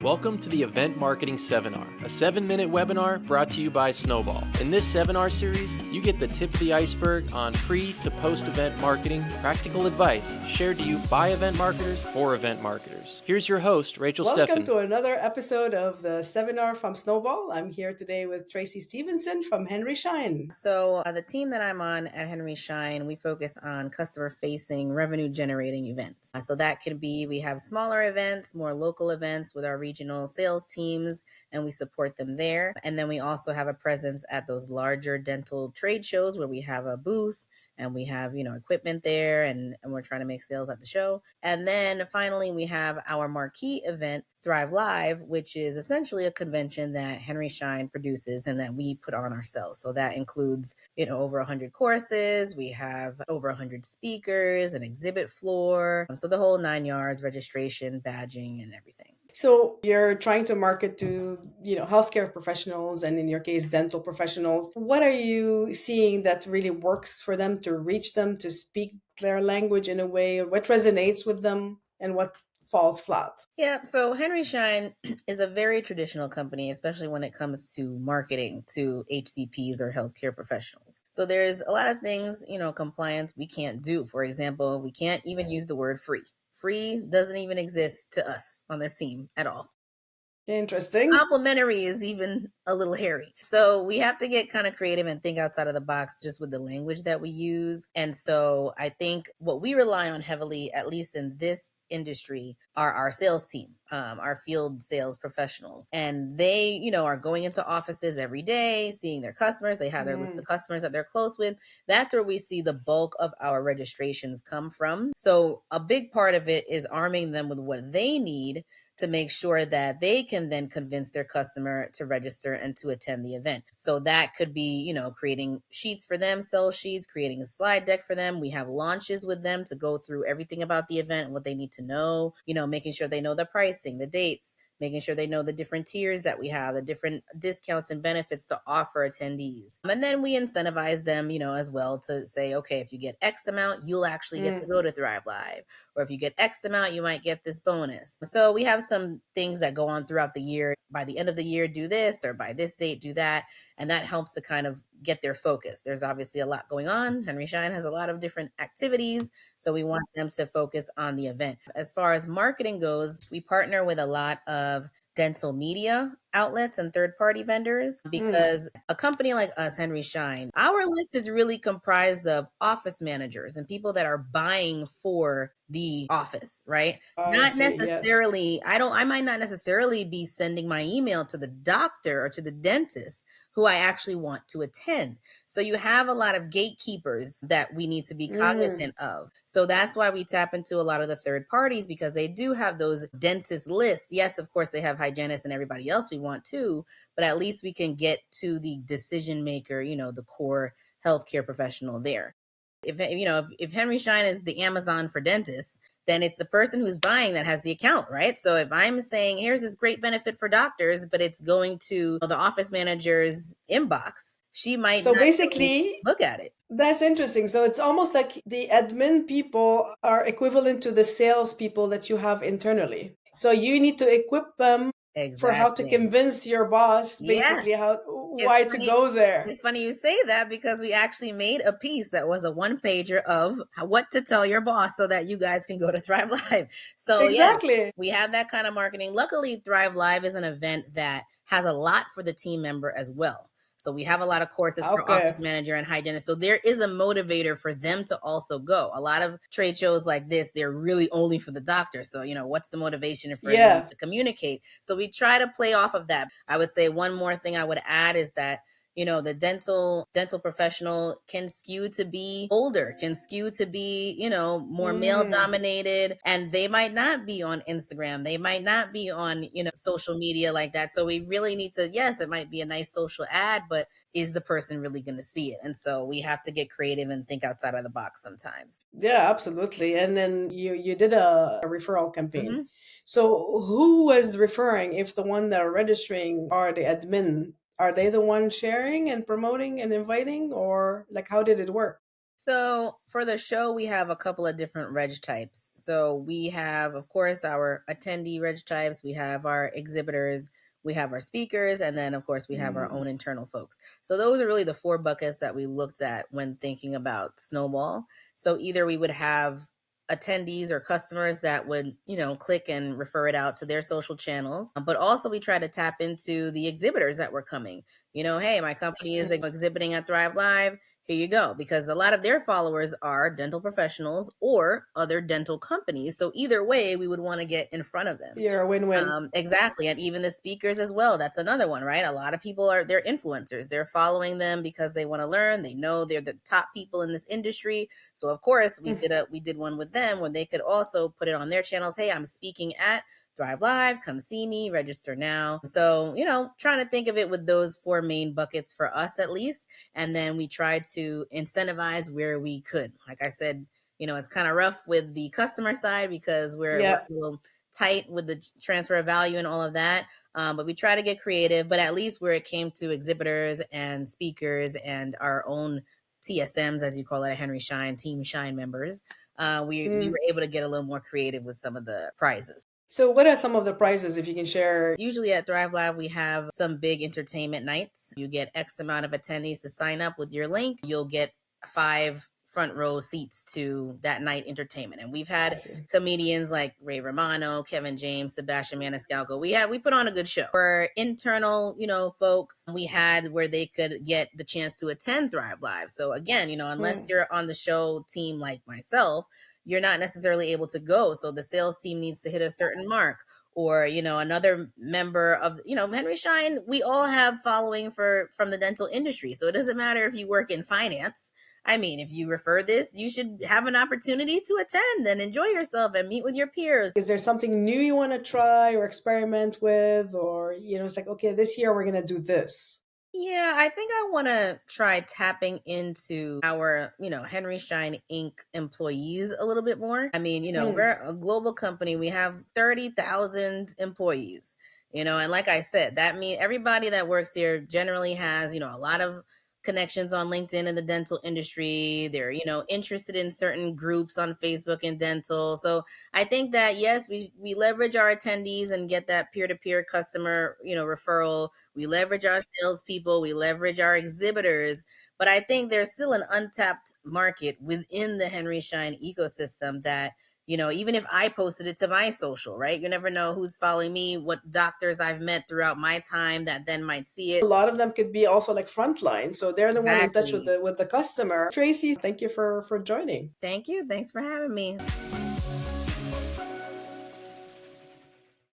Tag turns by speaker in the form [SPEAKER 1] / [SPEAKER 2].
[SPEAKER 1] Welcome to the Event Marketing Sevinar, a 7-minute webinar brought to you by Snöball. In this Sevinar series, you get the tip of the iceberg on pre to post-event marketing, practical advice shared to you by event marketers for event marketers. Here's your host, Rachel Stephan.
[SPEAKER 2] Welcome to another episode of the Sevinar from Snöball. I'm here today with Traci Stephenson from Henry Schein.
[SPEAKER 3] So the team that I'm on at Henry Schein, we focus on customer-facing, revenue-generating events. So that could be, we have smaller events, more local events with our regional sales teams, and we support them there. And then we also have a presence at those larger dental trade shows where we have a booth and we have, equipment there and we're trying to make sales at the show. And then finally, we have our marquee event, Thrive Live, which is essentially a convention that Henry Schein produces and that we put on ourselves. So that includes, over 100 courses. We have over 100 speakers, an exhibit floor. So the whole 9 yards, registration, badging, and everything.
[SPEAKER 2] So you're trying to market to, healthcare professionals and in your case, dental professionals. What are you seeing that really works for them to reach them, to speak their language in a way? What resonates with them and what falls flat?
[SPEAKER 3] Yeah, so Henry Schein is a very traditional company, especially when it comes to marketing to HCPs or healthcare professionals. So there's a lot of things, compliance we can't do. For example, we can't even use the word free. Free doesn't even exist to us on this team at all.
[SPEAKER 2] Interesting.
[SPEAKER 3] Complimentary is even a little hairy. So we have to get kind of creative and think outside of the box just with the language that we use. And so I think what we rely on heavily, at least in this industry, are our sales team, our field sales professionals. And they, are going into offices every day, seeing their customers. They have their list of customers that they're close with. That's where we see the bulk of our registrations come from. So a big part of it is arming them with what they need to make sure that they can then convince their customer to register and to attend the event. So that could be, creating sheets for them, sell sheets, creating a slide deck for them. We have launches with them to go through everything about the event and what they need to know, making sure they know the pricing, the dates, making sure they know the different tiers that we have, the different discounts and benefits to offer attendees. And then we incentivize them, as well to say, okay, if you get X amount, you'll actually get to go to Thrive Live. Or if you get X amount, you might get this bonus. So we have some things that go on throughout the year. By the end of the year, do this, or by this date, do that. And that helps to kind of get their focus. There's obviously a lot going on. Henry Schein has a lot of different activities. So we want them to focus on the event. As far as marketing goes, we partner with a lot of dental media outlets and third-party vendors because a company like us, Henry Schein, our list is really comprised of office managers and people that are buying for the office, right? Not necessarily, yes. I might not necessarily be sending my email to the doctor or to the dentist who I actually want to attend. So you have a lot of gatekeepers that we need to be cognizant of. So that's why we tap into a lot of the third parties because they do have those dentist lists. Yes, of course, they have hygienists and everybody else we want to, but at least we can get to the decision maker, the core healthcare professional there. If Henry Schein is the Amazon for dentists, then it's the person who's buying that has the account, right? So if I'm saying, here's this great benefit for doctors, but it's going to the office manager's inbox, she might
[SPEAKER 2] so
[SPEAKER 3] not
[SPEAKER 2] basically
[SPEAKER 3] look at it.
[SPEAKER 2] That's interesting. So it's almost like the admin people are equivalent to the sales people that you have internally. So you need to equip them for how to convince your boss, basically, why to go there.
[SPEAKER 3] It's funny you say that because we actually made a piece that was a one-pager of what to tell your boss so that you guys can go to Thrive Live. So
[SPEAKER 2] exactly,
[SPEAKER 3] we have that kind of marketing. Luckily, Thrive Live is an event that has a lot for the team member as well. So we have a lot of courses for office manager and hygienist. So there is a motivator for them to also go. A lot of trade shows like this, they're really only for the doctor. So, what's the motivation for them to communicate? So we try to play off of that. I would say one more thing I would add is that the dental professional can skew to be older, can skew to be, more male dominated, and they might not be on Instagram. They might not be on, social media like that. So we really need to, yes, it might be a nice social ad, but is the person really going to see it? And so we have to get creative and think outside of the box sometimes.
[SPEAKER 2] Yeah, absolutely. And then you did a referral campaign. So who was referring if the one that are registering are the admin? Are they the one sharing and promoting and inviting, or like how did it work?
[SPEAKER 3] So for the show, we have a couple of different reg types. So we have, of course, our attendee reg types. We have our exhibitors. We have our speakers. And then, of course, we have our own internal folks. So those are really the four buckets that we looked at when thinking about Snowball. So either we would have attendees or customers that would, click and refer it out to their social channels. But also we try to tap into the exhibitors that were coming. Hey, my company is exhibiting at Thrive Live. Here you go, because a lot of their followers are dental professionals or other dental companies. So either way, we would want to get in front of them.
[SPEAKER 2] You're a win-win.
[SPEAKER 3] Exactly. And even the speakers as well. That's another one, right? A lot of people they're influencers. They're following them because they want to learn. They know they're the top people in this industry. So of course we did one with them when they could also put it on their channels. Hey, I'm speaking at Thrive Live, come see me, register now. So, trying to think of it with those four main buckets for us at least. And then we try to incentivize where we could. Like I said, it's kind of rough with the customer side because we're a little tight with the transfer of value and all of that. But we try to get creative, but at least where it came to exhibitors and speakers and our own TSMs, as you call it, at Henry Schein, Team Schein members, we were able to get a little more creative with some of the prizes.
[SPEAKER 2] So what are some of the prizes, if you can share?
[SPEAKER 3] Usually at Thrive Live, we have some big entertainment nights. You get X amount of attendees to sign up with your link. You'll get 5 front row seats to that night entertainment. And we've had comedians like Ray Romano, Kevin James, Sebastian Maniscalco. We put on a good show. For internal, folks, we had where they could get the chance to attend Thrive Live. So again, unless you're on the show team like myself, you're not necessarily able to go. So the sales team needs to hit a certain mark. Or, another member of, Henry Schein, we all have following from the dental industry. So it doesn't matter if you work in finance. I mean, if you refer this, you should have an opportunity to attend and enjoy yourself and meet with your peers.
[SPEAKER 2] Is there something new you want to try or experiment with? Or, it's like, okay, this year we're going to do this.
[SPEAKER 3] Yeah, I think I want to try tapping into our, Henry Schein Inc. employees a little bit more. I mean, we're a global company. We have 30,000 employees, and like I said, that means everybody that works here generally has, a lot of connections on LinkedIn in the dental industry. They're, interested in certain groups on Facebook and dental. So I think that, yes, we leverage our attendees and get that peer-to-peer customer, referral. We leverage our salespeople. We leverage our exhibitors. But I think there's still an untapped market within the Henry Schein ecosystem that, even if I posted it to my social, right? You never know who's following me, what doctors I've met throughout my time that then might see it.
[SPEAKER 2] A lot of them could be also like frontline. So they're the one in touch with the customer. Traci, thank you for joining.
[SPEAKER 3] Thank you. Thanks for having me.